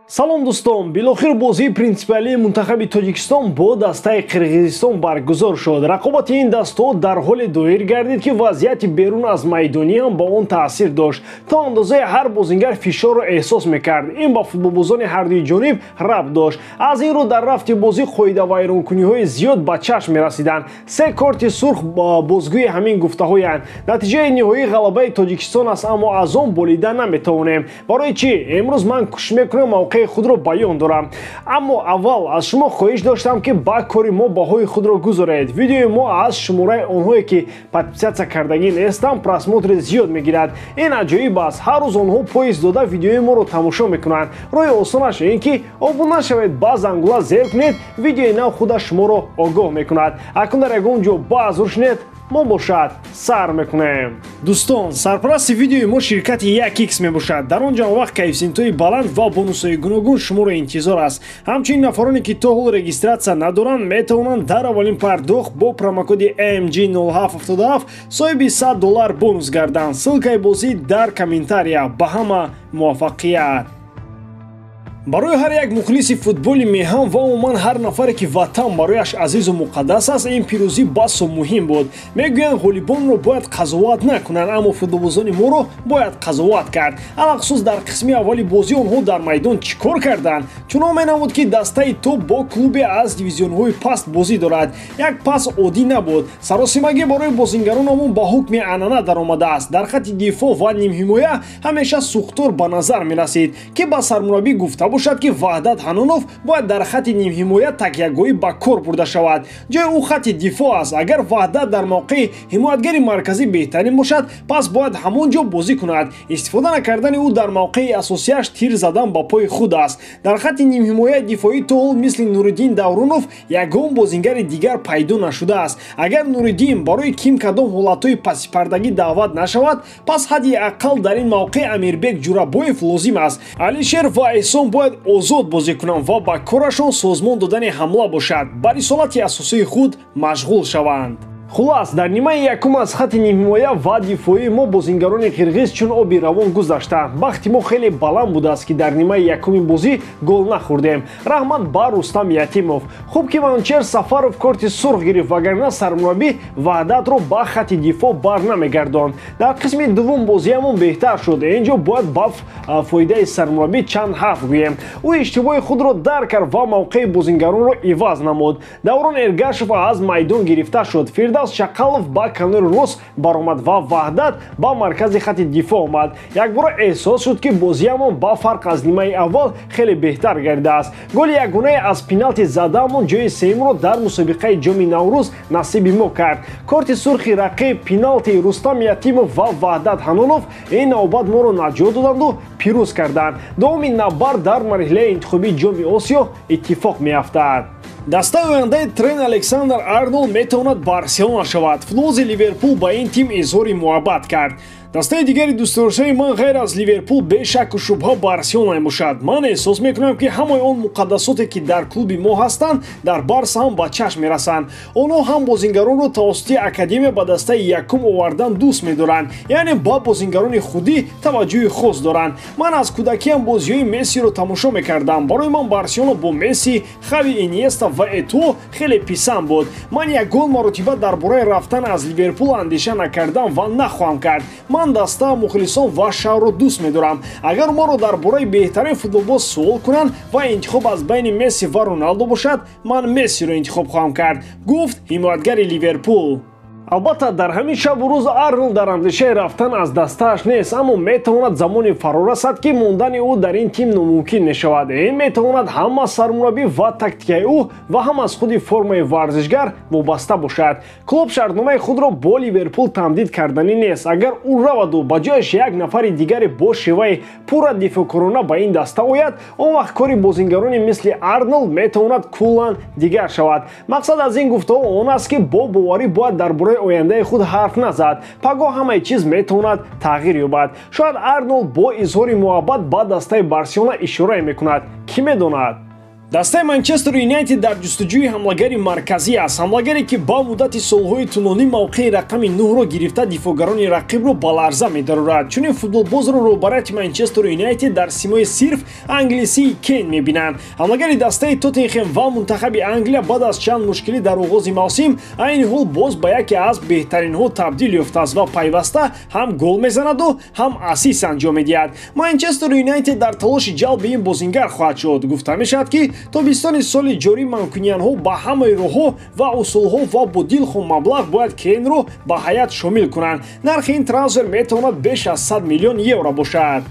салом дӯстон, билохир бозии принсипиалии мунтахаби Тоҷикистон бо дастаи Қирғизистон баргузор шуд. Рақобати ин дастаҳо дар ҳоле доир гардид, ки вазъияти берун аз майдонӣ ҳам ба он таъсир дошт. То андозае ҳар бозингар фишорро эҳсос мекард. Ин ба футболбозони ҳардуи ҷониб рабт дошт. Аз ин рӯ дар рафти бозӣ қоидавайронкуниҳои зиёд ба чашм мерасиданд. Се корти сурх бозгӯи ҳамин гуфтаҳоянд. Натиҷаи ниҳоии ғалабаи Тоҷикистон аст, аммо аз он болида наметавонем. Барои чӣ? Имрӯз ман кӯшиш мекунам мавқеи худро баён дорам. Аммо аввал аз шумо хоҳиш доштам, ки ба кори мо баҳои худро гузоред. Видеои мо аз шумораи онҳое, ки подписатсия кардагӣ нестанд, просмотри зиёд мегирад. Ин аҷоиб аст. Ҳар рӯз онҳо поиз дода видеои моро тамошо мекунанд. Роҳи осонаш ин ки обуна шавед, ба зангула зер кунед, видеои нав худаш шуморо огоҳ мекунад. Акун дар ягон ҷо баъз рушнед, мо бошад сар мекунем. Дӯстон, сарпарасти видеои мо ширкати 1x мебошад. Дар он ҷамъовақт кайфсинтҳои баланд ва бонусҳои гуногун шуморо интизор аст. Ҳамчунин нафароне, ки то ҳол регистратсия надоранд, метавонанд дар аввалин пардохт бо промокоди AMG0777 соҳиби $100 бонус гарданд. Ссилкаи бозӣ дар комментария. Ба ҳама муваффақият. барои ҳар як мухлиси футболи меҳан ва умуман ҳар нафаре, ки ватан барояш азизу муқаддас аст, ин пирӯзӣ басу муҳим буд. Мегӯянд ғолибонро бояд қазоват накунанд, аммо футболбозони моро бояд қазоват кард. алахусус дар қисми аввали бозӣ онҳо дар майдон чӣ кор карданд? Чунон менамуд, ки дастаи топ бо клубе аз дивизионҳои паст бозӣ дорад. Як пас оддӣ набуд. Саросимагӣ барои бозингаронамон ба ҳукми анъана даромадааст. Дар хатти дифоъ ва нимҳимоя ҳамеша сухтор ба назар мерасид, ки ба сармураббӣ гуфта бошад, ки Ваҳдат Ҳанонов бояд дар хатти нимҳимоя такягоҳӣ ба кор бурда шавад. ҷои ӯ хатти дифоъ аст. Агар Ваҳдат дар мавқеи ҳимоятгари марказӣ беҳтарин бошад, пас бояд ҳамон ҷо бозӣ кунад. Истифода накардани ӯ дар мавқеи асосияш тир задан ба пои худ аст. Дар хатти нимҳимояи дифоӣ то ҳол мисли Нуриддин Даврунов ягон бозингари дигар пайдо нашудааст. Агар Нуриддин барои ким кадом ҳолатҳои пасипардагӣ даъват нашавад, пас ҳадди аққал дар ин мавқеъ Амирбек Ҷурабоев лозим аст. Алишер ва Эҳсон бояд озод бозӣ кунанд ва ба корашон созмон додани ҳамла бошад. Ба рисолати асосии худ машғул шаванд. Хулас, дар нимаи якум аз хатти нимҳимоя ва дифоии мо бозингарони қирғиз чун оби равон гузашта. Бахти мо хеле баланд будааст, ки дар нимаи якуми бозӣ гол нахӯрдем. Раҳмат ба Рустам Ятимов. Хуб, ки Манчер Сафаров корти сурх гирифт, вагарна сармураббӣ Ваҳдатро ба хатти дифоъ бар намегардонд. Дар қисми дуввум бозиамон беҳтар шуд. Инҷо бояд ба фоидаи сармураббӣ чанд ҳарф гӯем. Ӯ иштибоҳи худро дарк кард ва мавқеи бозингаронро иваз намуд. Даврон Эргашев аз майдон гирифта шуд. Фирдавс Шақалов ба канори рост баромад ва Ваҳдат ба маркази хатти дифоъ омад. Якбора эҳсос шуд, ки бозиамон ба фарқ аз нимаи аввал хеле беҳтар гардидааст. Голи ягонае аз пеналти задаамон ҷои сеюмро дар мусобиқаи ҷоми Наврӯз насиби мо кард. Корти сурхи рақиб, пеналтии Рустам Ятимов ва Ваҳдат Ҳанонов ин навбат моро наҷот доданду пирӯз карданд. Давоми набард дар марҳилаи интихоби ҷоми Осиё иттифоқ меафтад. Дастаи ояндаи трен Александр Арнолд метавонад Барселона шавад. Футболбози Ливерпул ба ин тим изҳори муҳаббат кард. дастаи дигари дӯстдоштаи ман ғайр аз Ливерпул бешаку шубҳа Барселона мебошад. Ман эҳсос мекунам, ки ҳамаи он муқаддасоте, ки дар клуби мо ҳастанд, дар Барса ҳам ба чашм мерасанд. Онҳо ҳам бозингаронро тавассути академия ба дастаи якум овардан дӯст медоранд, яъне ба бозингарони худӣ таваҷҷӯҳи хос доранд. Ман аз кӯдакиам бозиҳои Мессиро тамошо мекардам. Барои ман Барселона бо Месси, Хави, Иньеста ва Этуо хеле писанд буд. Ман ягон маротиба дар бораи рафтан аз Ливерпул андеша накардам ва нахоҳам кард. Ман даста мухлисон ва шаҳрро дӯст медорам. Агар моро дар бораи беҳтарин футболбоз суол кунанд ва интихоб аз байни Месси ва Роналдо бошад, ман Мессиро интихоб хоҳам кард, гуфт ҳимоятгари Ливерпул. Албатта дар ҳамин шабу рӯз Арнолд дар андешаи рафтан аз дастааш нест, аммо метавонад замоне фаро расад, ки мондани ӯ дар ин тим номумкин мешавад. Ин метавонад ҳам аз сармураббӣ ва тактикаи ӯ ва ҳам аз худи формаи варзишгар вобаста бошад. Клуб шартномаи худро бо Ливерпул тамдид карданӣ нест. Агар ӯ раваду ба ҷояш як нафари дигаре бо шеваи пурра дифоъкорона ба ин даста ояд, он вақт кори бозингарони мисли Арнолд метавонад куллан дигар шавад. Мақсад аз ин гуфтаҳо он аст, ки бо боварӣ бояд дар бораи ояндаи худ ҳарф назад. Пагоҳ ҳамаи чиз метавонад тағйир ёбад. Шояд Арнолд бо изҳори муҳаббат ба дастаи Барселона ишорае мекунад. Кӣ медонад? дастаи Манчестер Юнайтед дар ҷустуҷӯи ҳамлагари марказӣ аст. ҳамлагаре ки ба муддати солҳои тӯлонӣ мавқеи рақами 9-ро гирифта дифоъгарони рақибро ба ларза медарорад. Чунин футболбозро роҳбарияти Манчестер Юнайтед дар симои сирф англисии Кейн мебинанд. ҳамлагари дастаи Тоттенхем ва мунтахаби Англия баъд аз чанд мушкилӣ дар оғози мавсим айни ҳол боз ба яке аз беҳтаринҳо табдил ёфтааст ва пайваста ҳам гол мезанаду ҳам асист анҷом медиҳад. Манчестер Юнайтед дар талоши ҷалби ин бозингар хоҳад шуд. гуфта мешавад ки тобистони соли ҷорӣ манкуниянҳо ба ҳамаи роҳҳо ва усулҳо ва бо дилхоҳ маблағ бояд Кейнро ба ҳайат шомил кунанд. нархи ин трансфер метавонад беш аз 100 миллион евро бошад.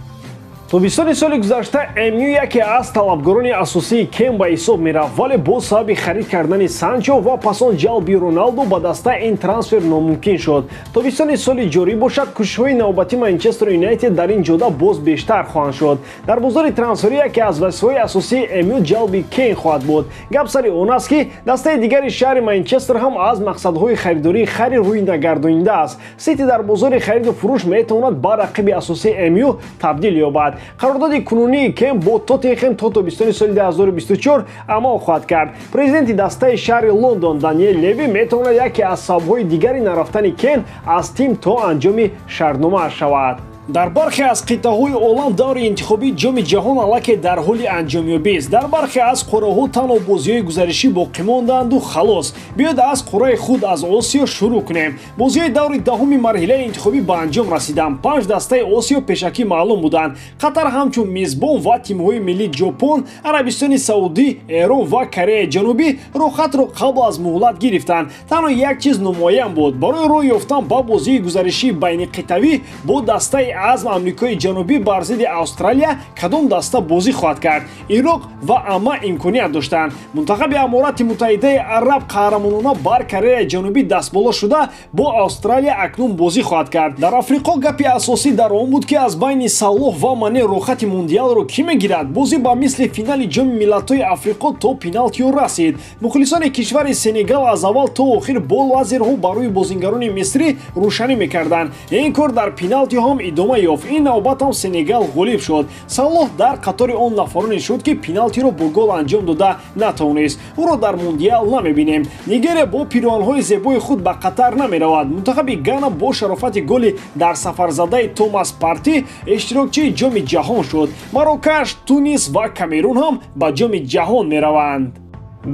тобистони соли гузашта МЮ яке аз талабгорони асосии Кейн ба ҳисоб мерафт, вале бо сабаби харид кардани Санчо ва пас он ҷалби Роналду ба даста ин трансфер номумкин шуд. тобистони соли ҷорӣ бошад, кӯшишҳои навбати Манчестер Юнайтед дар ин ҷода боз бештар хоҳанд шуд. дар бозори трансферӣ яке аз вазифаҳои асосии МЮ ҷалби Кейн хоҳад буд. гап сари он аст ки дастаи дигари шаҳри Манчестер ҳам аз мақсадҳои харидории хари рӯй нагардонида аст. Сити дар бозори хариду фурӯш метавонад ба рақиби асосии МЮ табдил ёбад. қарордоди кунунии Кейн бо Тоттенхем то тобистони соли 2024 амал хоҳад кард. президенти дастаи шаҳри Лондон Даниэл Леви метавонад яке аз сабабҳои дигари нарафтани Кейн аз тим то анҷоми шартномааш шавад. дар бархе аз қитъаҳои олам даври интихобии ҷоми ҷаҳон аллакай дар ҳоли анҷомёбист. дар бархе аз қураҳо танҳо бозиҳои гузаришӣ боқӣ мондаанду халос. биёед аз қураи худ аз Осиё шурӯъ кунем. бозиҳои даври даҳуми марҳилаи интихобӣ ба анҷом расиданд. 5 дастаи Осиё пешакӣ маълум буданд. қатар ҳамчун мезбон ва тимҳои миллии Ҷопон, Арабистони Саудӣ, Эрон ва Кореяи Ҷанубӣ рохатро қабл аз муҳлат гирифтанд. танҳо як чиз номоян буд. барои роҳ ёфтан ба бозии гузаришии байниқитавӣ бо дастаи азм Амрикои Ҷанубӣ бар зидди Австралия кадом даста бозӣ хоҳад кард? Ироқ ва Амма имконият доштанд. мунтахаби Аморати Муттаҳидаи Араб қаҳрамонона бар Кореяи Ҷанубӣ дастболо шуда бо Австралия акнун бозӣ хоҳад кард. дар Африқо гапи асосӣ дар он буд ки аз байни Салоҳ ва Мане рохати мундиалро кӣ мегирад. бозӣ ба мисли финали ҷоми миллатҳои Африқо то пеналтиҳо расид. мухлисони кишвари Сенегал аз аввал то охир бо лазерҳо ба рӯи бозингарони мисрӣ рӯшанӣ мекарданд. ин кор дар пеналтиҳо ҳам идома ёфт. ин навбат ҳам Сенегал ғолиб шуд. Салоҳ дар қатори он нафароне шуд ки пеналтиро бо гол анҷом дода натавонист. ӯро дар мундиал намебинем. нигерия бо пируанҳои зебои худ ба Қатар намеравад. мунтахаби Гана бо шарофати голи дар сафарзадаи Томас Парти иштирокчии ҷоми ҷаҳон шуд. Марокаш, Тунис ва Камерун ҳам ба ҷоми ҷаҳон мераванд.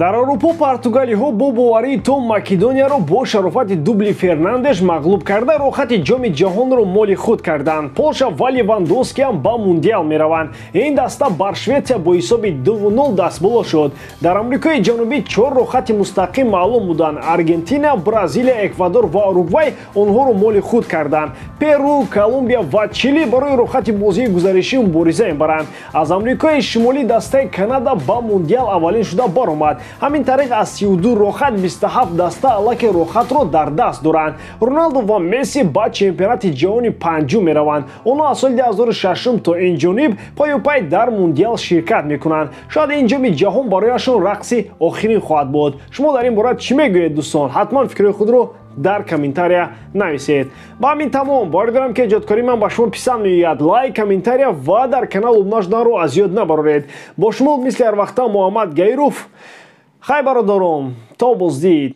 дар аврупо португалиҳо бо боварии Том Македонияро бо шарофати дубли Фернандеш мағлуб карда рохати ҷоми ҷаҳонро моли худ карданд. Полша ва Левандовски ҳам ба мундиал мераванд. ин даста бар Шветсия бо ҳисоби 2-0 дастболо шуд. дар Амрикои Ҷанубӣ 4 рохати мустақим маълум буданд. Аргентина, Бразилия, Эквадор ва Уругвай онҳоро моли худ карданд. Перу, Колумбия ва Чили барои рохати бозии гузаришӣ мубориза мебаранд. аз Амрикои Шимолӣ дастаи Канада ба мундиал аввалин шуда баромад. ҳамин тариқ аз 32 рохат 27 даста аллакай рохатро дар даст доранд. Роналду ва Месси ба чемпионати ҷаҳони панҷум мераванд. онҳо аз соли 2006 то инҷониб паёпай дар мундиал ширкат мекунанд. шояд ин ҷоми ҷаҳон барояшон рақси охирин хоҳад буд. шумо дар ин бора чӣ мегӯед дӯстон? ҳатман фикрҳои худро дар комментария нависед. ба ҳамин тамом бори дорам ки эҷодкории ман ба шумо писанд меояд. лайк, комментария ва дар канал обуна шуданро аз ёд набароред. бо шумо мисли ҳар вақта Муҳаммад Гаиров. хай бародарон, то боздид.